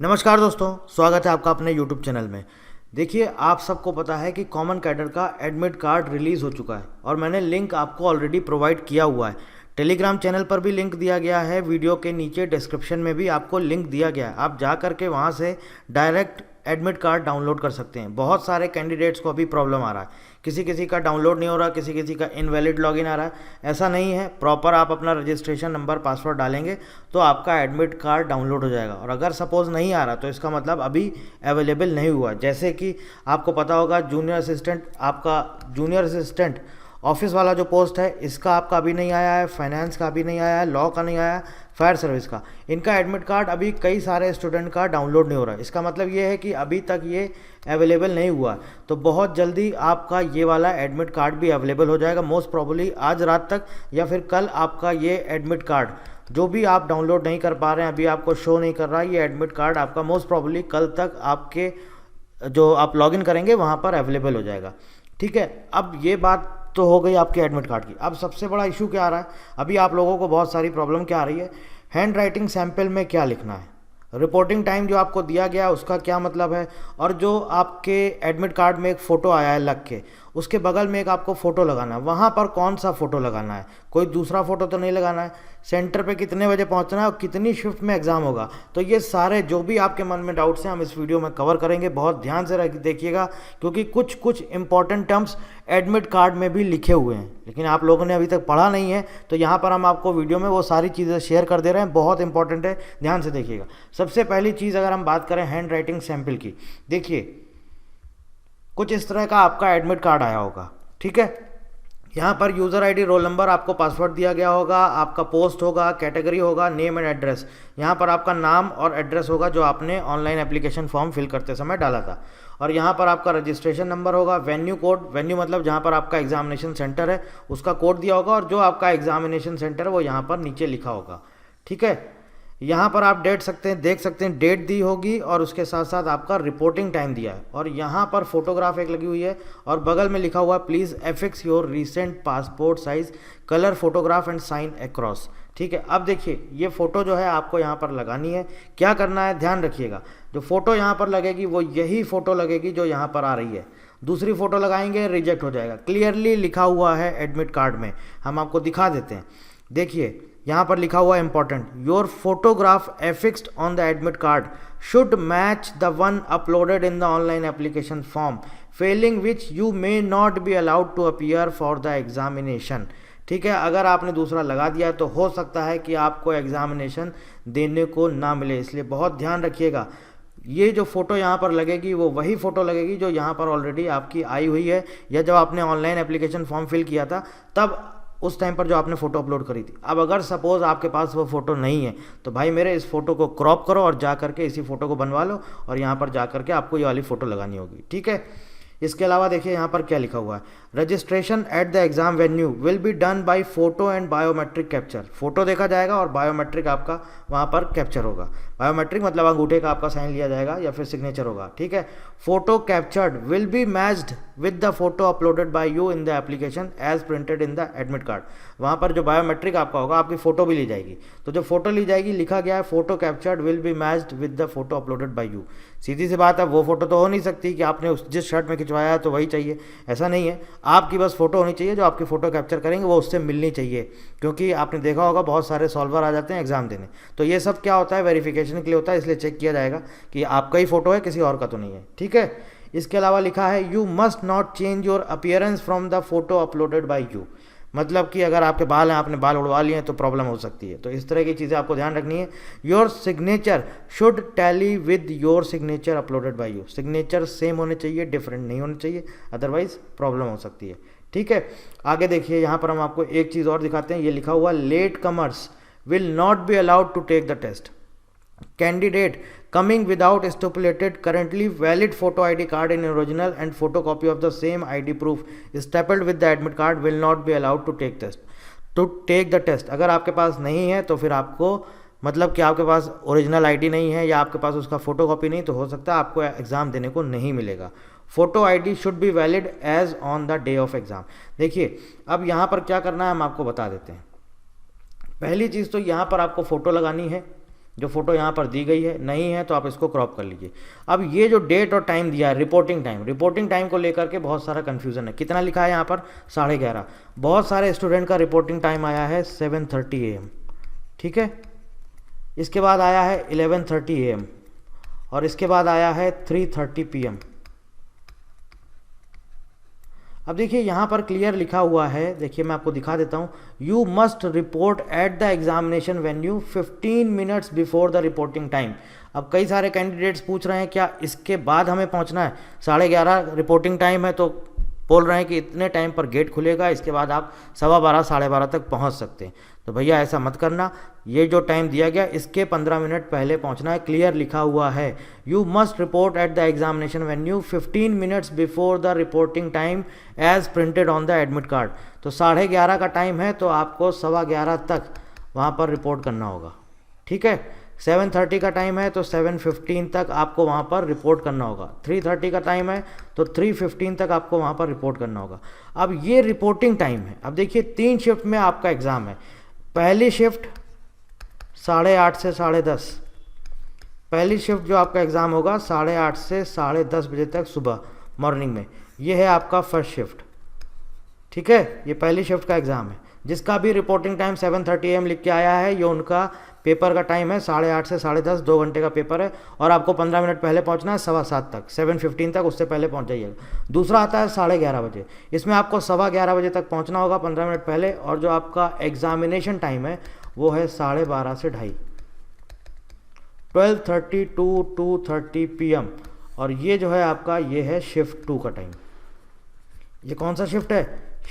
नमस्कार दोस्तों, स्वागत है आपका अपने YouTube चैनल में। देखिए, आप सबको पता है कि कॉमन कैडर का एडमिट कार्ड रिलीज़ हो चुका है और मैंने लिंक आपको ऑलरेडी प्रोवाइड किया हुआ है। टेलीग्राम चैनल पर भी लिंक दिया गया है, वीडियो के नीचे डिस्क्रिप्शन में भी आपको लिंक दिया गया है। आप जा करके वहाँ से डायरेक्ट एडमिट कार्ड डाउनलोड कर सकते हैं। बहुत सारे कैंडिडेट्स को अभी प्रॉब्लम आ रहा है, किसी किसी का डाउनलोड नहीं हो रहा, किसी किसी का इनवैलिड लॉगिन आ रहा है। ऐसा नहीं है, प्रॉपर आप अपना रजिस्ट्रेशन नंबर पासवर्ड डालेंगे तो आपका एडमिट कार्ड डाउनलोड हो जाएगा। और अगर सपोज़ नहीं आ रहा तो इसका मतलब अभी अवेलेबल नहीं हुआ। जैसे कि आपको पता होगा, जूनियर असिस्टेंट ऑफिस वाला जो पोस्ट है, इसका आपका अभी नहीं आया है, फाइनेंस का अभी नहीं आया है, लॉ का नहीं आया है, फायर सर्विस का। इनका एडमिट कार्ड अभी कई सारे स्टूडेंट का डाउनलोड नहीं हो रहा है। इसका मतलब ये है कि अभी तक ये अवेलेबल नहीं हुआ। तो बहुत जल्दी आपका ये वाला एडमिट कार्ड भी अवेलेबल हो जाएगा, मोस्ट प्रॉब्ली आज रात तक या फिर कल आपका ये एडमिट कार्ड जो भी आप डाउनलोड नहीं कर पा रहे हैं, अभी आपको शो नहीं कर रहा है, ये एडमिट कार्ड आपका मोस्ट प्रॉब्ली कल तक आपके जो आप लॉगिन करेंगे वहाँ पर अवेलेबल हो जाएगा। ठीक है, अब ये बात तो हो गई आपके एडमिट कार्ड की। अब सबसे बड़ा इशू क्या आ रहा है, अभी आप लोगों को बहुत सारी प्रॉब्लम क्या आ रही है, हैंड राइटिंग सैंपल में क्या लिखना है, रिपोर्टिंग टाइम जो आपको दिया गया उसका क्या मतलब है, और जो आपके एडमिट कार्ड में एक फ़ोटो आया है लग के, उसके बगल में एक आपको फ़ोटो लगाना है, वहाँ पर कौन सा फ़ोटो लगाना है, कोई दूसरा फ़ोटो तो नहीं लगाना है, सेंटर पे कितने बजे पहुँचना है और कितनी शिफ्ट में एग्ज़ाम होगा। तो ये सारे जो भी आपके मन में डाउट्स हैं हम इस वीडियो में कवर करेंगे। बहुत ध्यान से देखिएगा, क्योंकि कुछ कुछ इंपॉर्टेंट टर्म्स एडमिट कार्ड में भी लिखे हुए हैं, लेकिन आप लोगों ने अभी तक पढ़ा नहीं है। तो यहाँ पर हम आपको वीडियो में वो सारी चीज़ें शेयर कर दे रहे हैं, बहुत इंपॉर्टेंट है, ध्यान से देखिएगा। सबसे पहली चीज़ अगर हम बात करें हैंड राइटिंग सैंपल की, देखिए कुछ इस तरह का आपका एडमिट कार्ड आया होगा। ठीक है, यहाँ पर यूज़र आईडी, रोल नंबर, आपको पासवर्ड दिया गया होगा, आपका पोस्ट होगा, कैटेगरी होगा, नेम एंड एड्रेस। यहाँ पर आपका नाम और एड्रेस होगा जो आपने ऑनलाइन एप्लीकेशन फॉर्म फिल करते समय डाला था। और यहाँ पर आपका रजिस्ट्रेशन नंबर होगा, वेन्यू कोड, वेन्यू मतलब जहाँ पर आपका एग्जामिनेशन सेंटर है उसका कोड दिया होगा, और जो आपका एग्जामिनेशन सेंटर है वो यहाँ पर नीचे लिखा होगा। ठीक है, यहाँ पर आप देख सकते हैं डेट दी होगी, और उसके साथ साथ आपका रिपोर्टिंग टाइम दिया है, और यहाँ पर फोटोग्राफ एक लगी हुई है, और बगल में लिखा हुआ है please affix your recent passport size colour photograph and sign across. ठीक है, अब देखिए ये फ़ोटो जो है आपको यहाँ पर लगानी है। क्या करना है, ध्यान रखिएगा, जो फ़ोटो यहाँ पर लगेगी वो यही फ़ोटो लगेगी जो यहाँ पर आ रही है। दूसरी फ़ोटो लगाएंगे रिजेक्ट हो जाएगा। क्लियरली लिखा हुआ है एडमिट कार्ड में, हम आपको दिखा देते हैं। देखिए यहाँ पर लिखा हुआ है important, your photograph affixed on the admit card should match the one uploaded in the online application form, failing which you may not be allowed to appear for the examination. ठीक है, अगर आपने दूसरा लगा दिया तो हो सकता है कि आपको एग्जामिनेशन देने को ना मिले, इसलिए बहुत ध्यान रखिएगा। ये जो फ़ोटो यहाँ पर लगेगी वो वही फ़ोटो लगेगी जो यहाँ पर ऑलरेडी आपकी आई हुई है, या जब आपने ऑनलाइन एप्लीकेशन फॉर्म फिल किया था तब उस टाइम पर जो आपने फ़ोटो अपलोड करी थी। अब अगर सपोज़ आपके पास वो फ़ोटो नहीं है तो भाई मेरे इस फ़ोटो को क्रॉप करो और जा करके इसी फ़ोटो को बनवा लो, और यहाँ पर जा करके आपको ये वाली फ़ोटो लगानी होगी। ठीक है, इसके अलावा देखिए यहाँ पर क्या लिखा हुआ है, registration at the exam venue will be done by photo and biometric capture. Photo देखा जाएगा और बायोमेट्रिक आपका वहाँ पर कैप्चर होगा। बायोमेट्रिक मतलब अंगूठे का आपका साइन लिया जाएगा या फिर सिग्नेचर होगा। ठीक है, photo captured will be matched with the photo uploaded by you in the application as printed in the admit card. वहाँ पर जो बायोमेट्रिक आपका होगा आपकी फ़ोटो भी ली जाएगी, तो जो फोटो ली जाएगी लिखा गया है photo captured will be matched with the photo uploaded by you. सीधी सी बात है, वो फोटो तो हो नहीं सकती कि आपने उस जिस शर्ट में खिंचवाया है तो वही चाहिए, ऐसा नहीं है। आपकी बस फोटो होनी चाहिए, जो आपकी फ़ोटो कैप्चर करेंगे वो उससे मिलनी चाहिए, क्योंकि आपने देखा होगा बहुत सारे सॉल्वर आ जाते हैं एग्जाम देने। तो ये सब क्या होता है, वेरिफिकेशन के लिए होता है, इसलिए चेक किया जाएगा कि आपका ही फोटो है, किसी और का तो नहीं है। ठीक है, इसके अलावा लिखा है you must not change your appearance from the photo uploaded by you. मतलब कि अगर आपके बाल हैं, आपने बाल उड़वा लिए हैं तो प्रॉब्लम हो सकती है। तो इस तरह की चीज़ें आपको ध्यान रखनी है। Your signature should tally with your signature uploaded by you. Signature same होने चाहिए, डिफरेंट नहीं होने चाहिए, अदरवाइज प्रॉब्लम हो सकती है। ठीक है, आगे देखिए यहाँ पर हम आपको एक चीज़ और दिखाते हैं। ये लिखा हुआ late comers will not be allowed to take the test. Candidate coming without stipulated currently valid photo ID card in original and photocopy of the same ID proof stapled with the admit card will not be allowed to take the test। अगर आपके पास नहीं है तो फिर आपको मतलब कि आपके पास ओरिजिनल आईडी नहीं है या आपके पास उसका फोटो कॉपी नहीं, तो हो सकता है आपको एग्ज़ाम देने को नहीं मिलेगा। Photo ID should be valid as on the day of exam. देखिए अब यहाँ पर क्या करना है हम आपको बता देते हैं। पहली चीज़ तो यहाँ पर आपको फ़ोटो लगानी है। जो फ़ोटो यहाँ पर दी गई है, नहीं है तो आप इसको क्रॉप कर लीजिए। अब ये जो डेट और टाइम दिया है, रिपोर्टिंग टाइम को लेकर के बहुत सारा कन्फ्यूज़न है। कितना लिखा है यहाँ पर? 11:30। बहुत सारे स्टूडेंट का रिपोर्टिंग टाइम आया है 7:30 AM, ठीक है। इसके बाद आया है 11:30 AM और इसके बाद आया है 3:30 PM। अब देखिए यहाँ पर क्लियर लिखा हुआ है, देखिए मैं आपको दिखा देता हूँ, you must report at the examination venue 15 minutes before the reporting time. अब कई सारे कैंडिडेट्स पूछ रहे हैं क्या इसके बाद हमें पहुँचना है? 11:30 रिपोर्टिंग टाइम है तो बोल रहे हैं कि इतने टाइम पर गेट खुलेगा, इसके बाद आप 12:15 12:30 तक पहुंच सकते हैं। तो भैया ऐसा मत करना, ये जो टाइम दिया गया इसके 15 मिनट पहले पहुंचना है। क्लियर लिखा हुआ है, you must report at the examination venue 15 minutes before the reporting time as printed on the admit card. तो 11:30 का टाइम है तो आपको 11:15 तक वहाँ पर रिपोर्ट करना होगा, ठीक है। 7:30 का टाइम है तो 7:15 तक आपको वहाँ पर रिपोर्ट करना होगा। 3:30 का टाइम है तो 3:15 तक आपको वहाँ पर रिपोर्ट करना होगा। अब ये रिपोर्टिंग टाइम है। अब देखिए 3 शिफ्ट में आपका एग्ज़ाम है। पहली शिफ्ट 8:30 से 10:30, पहली शिफ्ट जो आपका एग्ज़ाम होगा 8:30 से 10:30 बजे तक सुबह मॉर्निंग में, ये है आपका फर्स्ट शिफ्ट, ठीक है। ये पहली शिफ्ट का एग्ज़ाम है। जिसका भी रिपोर्टिंग टाइम 7:30 AM लिख के आया है, ये उनका पेपर का टाइम है 8:30 से 10:30, 2 घंटे का पेपर है और आपको 15 मिनट पहले पहुंचना है 7:15 तक, 7:15 तक उससे पहले पहुंच जाइएगा। दूसरा आता है 11:30 बजे, इसमें आपको 11:15 बजे तक पहुंचना होगा 15 मिनट पहले, और जो आपका एग्जामिनेशन टाइम है वो है 12:30 से 2:30, 12:30 to 2:30 PM। और ये जो है आपका, ये है शिफ्ट 2 का टाइम। ये कौन सा शिफ्ट है?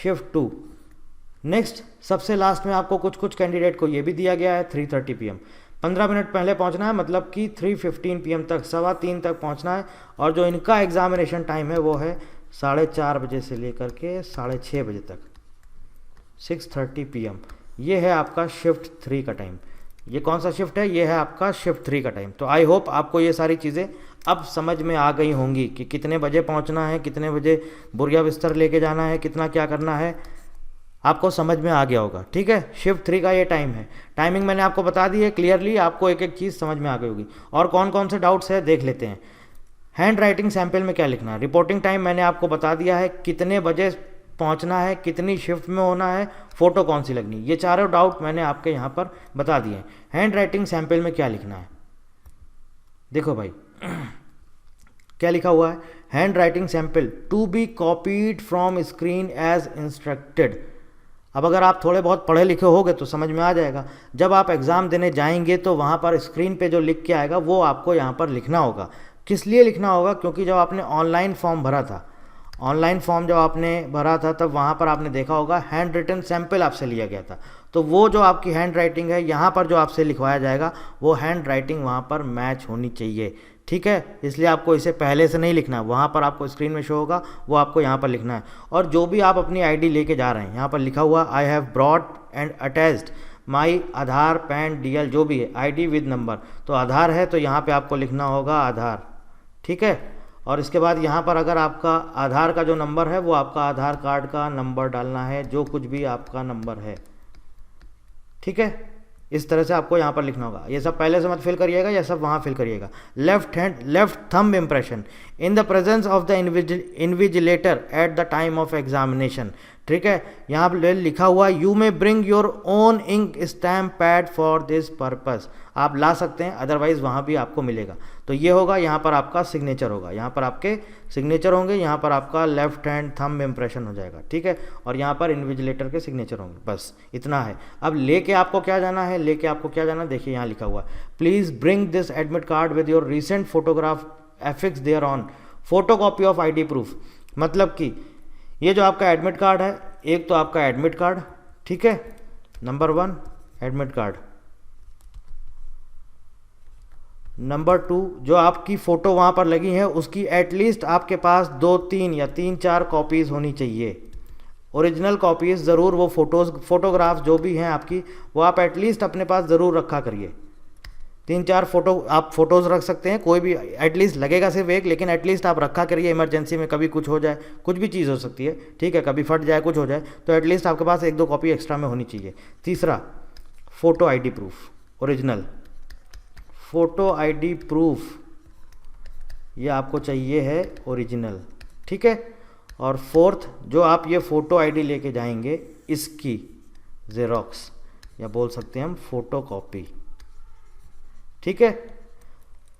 शिफ्ट 2। नेक्स्ट सबसे लास्ट में आपको कुछ कैंडिडेट को ये भी दिया गया है 3:30 PM। 15 मिनट पहले पहुंचना है, मतलब कि 3:15 PM तक, 3:15 तक पहुंचना है। और जो इनका एग्जामिनेशन टाइम है वो है 4:30 बजे से लेकर के 6:30 बजे तक, 6:30 PM। ये है आपका शिफ्ट 3 का टाइम। ये कौन सा शिफ्ट है? ये है आपका शिफ्ट 3 का टाइम। तो आई होप आपको ये सारी चीज़ें अब समझ में आ गई होंगी कि कितने बजे पहुंचना है, कितने बजे बोरिया बिस्तर लेके जाना है, कितना क्या करना है, आपको समझ में आ गया होगा, ठीक है। शिफ्ट 3 का ये टाइम है। टाइमिंग मैंने आपको बता दी है क्लियरली, आपको एक एक चीज़ समझ में आ गई होगी। और कौन कौन से डाउट्स है देख लेते हैं। हैंड राइटिंग सैंपल में क्या लिखना है? रिपोर्टिंग टाइम मैंने आपको बता दिया है, कितने बजे पहुंचना है, कितनी शिफ्ट में होना है, फ़ोटो कौन सी लगनी, ये चारों डाउट मैंने आपके यहाँ पर बता दिए हैं। हैंड राइटिंग सैंपल में क्या लिखना है? देखो भाई क्या लिखा हुआ है, handwriting sample to be copied from screen as instructed. अब अगर आप थोड़े बहुत पढ़े लिखे होगे तो समझ में आ जाएगा। जब आप एग्ज़ाम देने जाएंगे तो वहाँ पर स्क्रीन पे जो लिख के आएगा वो आपको यहाँ पर लिखना होगा। किस लिए लिखना होगा? क्योंकि जब आपने ऑनलाइन फॉर्म भरा था, ऑनलाइन फॉर्म जब आपने भरा था तब वहाँ पर आपने देखा होगा हैंड रिटन सैंपल आपसे लिया गया था। तो वो जो आपकी हैंड राइटिंग है यहाँ पर जो आपसे लिखवाया जाएगा वो हैंड राइटिंग वहाँ पर मैच होनी चाहिए, ठीक है। इसलिए आपको इसे पहले से नहीं लिखना है, वहाँ पर आपको स्क्रीन में शो होगा वो आपको यहाँ पर लिखना है। और जो भी आप अपनी आईडी लेके जा रहे हैं, यहाँ पर लिखा हुआ I have brought and attached my Aadhaar pan DL जो भी है आईडी विद नंबर, तो आधार है तो यहाँ पे आपको लिखना होगा आधार, ठीक है। और इसके बाद यहाँ पर अगर आपका आधार का जो नंबर है वो आपका आधार कार्ड का नंबर डालना है, जो कुछ भी आपका नंबर है, ठीक है। इस तरह से आपको यहाँ पर लिखना होगा। ये सब पहले से मत फिल करिएगा, ये सब वहाँ फिल करिएगा। Left thumb impression in the presence of the invigilator at the time of examination, ठीक है। यहाँ पर लिखा हुआ you may bring your own ink stamp pad for this purpose, आप ला सकते हैं, अदरवाइज वहाँ भी आपको मिलेगा। तो ये होगा, यहाँ पर आपका सिग्नेचर होगा, यहाँ पर आपके सिग्नेचर होंगे, यहाँ पर आपका लेफ्ट हैंड थंब इम्प्रेशन हो जाएगा, ठीक है। और यहाँ पर इन्विजिलेटर के सिग्नेचर होंगे, बस इतना है। अब लेके आपको क्या जाना है, लेके आपको क्या जाना है, देखिए यहाँ लिखा हुआ है please bring this admit card with your recent photograph affix there on photocopy of ID proof. मतलब कि ये जो आपका एडमिट कार्ड है, एक तो आपका एडमिट कार्ड, ठीक है, नंबर 1 एडमिट कार्ड, नंबर 2 जो आपकी फ़ोटो वहाँ पर लगी है उसकी एटलीस्ट आपके पास 2-3 या 3-4 कॉपीज़ होनी चाहिए। ओरिजिनल कॉपीज़ ज़रूर, वो फोटोग्राफ्स जो भी हैं आपकी वो आप एटलीस्ट अपने पास ज़रूर रखा करिए। 3-4 फोटो आप फ़ोटोज़ रख सकते हैं, कोई भी एटलीस्ट लगेगा सिर्फ एक, लेकिन एटलीस्ट आप रखा करिए। इमरजेंसी में कभी कुछ हो जाए, कुछ भी चीज़ हो सकती है, ठीक है, कभी फट जाए, कुछ हो जाए, तो एटलीस्ट आपके पास 1-2 कॉपी एक्स्ट्रा में होनी चाहिए। तीसरा, photo ID proof original, photo ID proof, ये आपको चाहिए है ओरिजिनल, ठीक है। और फोर्थ, जो आप ये फ़ोटो आईडी लेके जाएंगे इसकी ज़ेरॉक्स या बोल सकते हैं हम फ़ोटो कॉपी, ठीक है।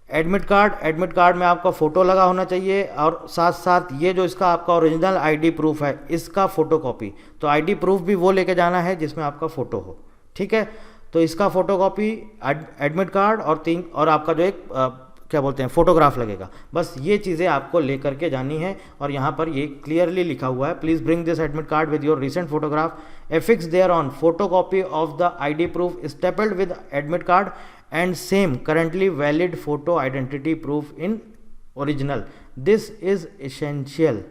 एडमिट कार्ड में आपका फ़ोटो लगा होना चाहिए और साथ साथ ये जो इसका आपका ओरिजिनल आईडी प्रूफ है इसका फ़ोटो कॉपी। तो आईडी प्रूफ भी वो लेके जाना है जिसमें आपका फ़ोटो हो, ठीक है। तो इसका फ़ोटो कॉपी, एडमिट कार्ड और आपका जो एक क्या बोलते हैं फोटोग्राफ लगेगा। बस ये चीज़ें आपको लेकर के जानी है और यहाँ पर ये क्लियरली लिखा हुआ है, please bring this admit card with your recent photograph, affix there on photocopy of the ID proof stapled with admit card and same currently valid photo identity proof in original. This is essential.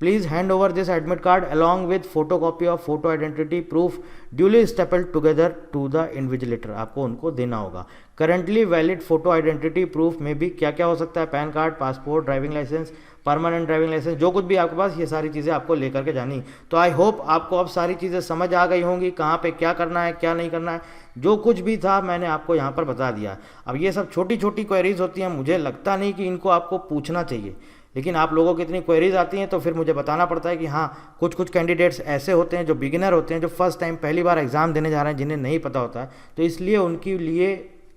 Please hand over this admit card along with photocopy of photo identity proof duly stapled together to the invigilator. आपको उनको देना होगा। Currently valid photo identity proof में भी क्या क्या हो सकता है, PAN card, passport, driving licence, permanent driving licence, जो कुछ भी आपके पास, ये सारी चीज़ें आपको लेकर के जानी। तो आई होप आपको अब सारी चीज़ें समझ आ गई होंगी, कहाँ पे क्या करना है क्या नहीं करना है। जो कुछ भी था मैंने आपको यहाँ पर बता दिया। अब ये सब छोटी छोटी क्वेरीज होती हैं, मुझे लगता नहीं कि इनको आपको पूछना चाहिए, लेकिन आप लोगों की इतनी क्वेरीज आती हैं तो फिर मुझे बताना पड़ता है कि हाँ, कुछ कुछ कैंडिडेट्स ऐसे होते हैं जो बिगिनर होते हैं, जो फर्स्ट टाइम पहली बार एग्ज़ाम देने जा रहे हैं, जिन्हें नहीं पता होता है, तो इसलिए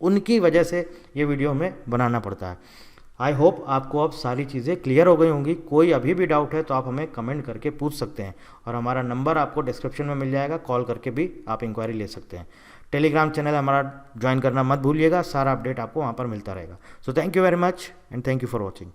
उनकी वजह से ये वीडियो हमें बनाना पड़ता है। आई होप आपको अब सारी चीज़ें क्लियर हो गई होंगी। कोई अभी भी डाउट है तो आप हमें कमेंट करके पूछ सकते हैं और हमारा नंबर आपको डिस्क्रिप्शन में मिल जाएगा, कॉल करके भी आप इंक्वायरी ले सकते हैं। टेलीग्राम चैनल हमारा ज्वाइन करना मत भूलिएगा, सारा अपडेट आपको वहाँ पर मिलता रहेगा। So thank you very much and thank you for watching.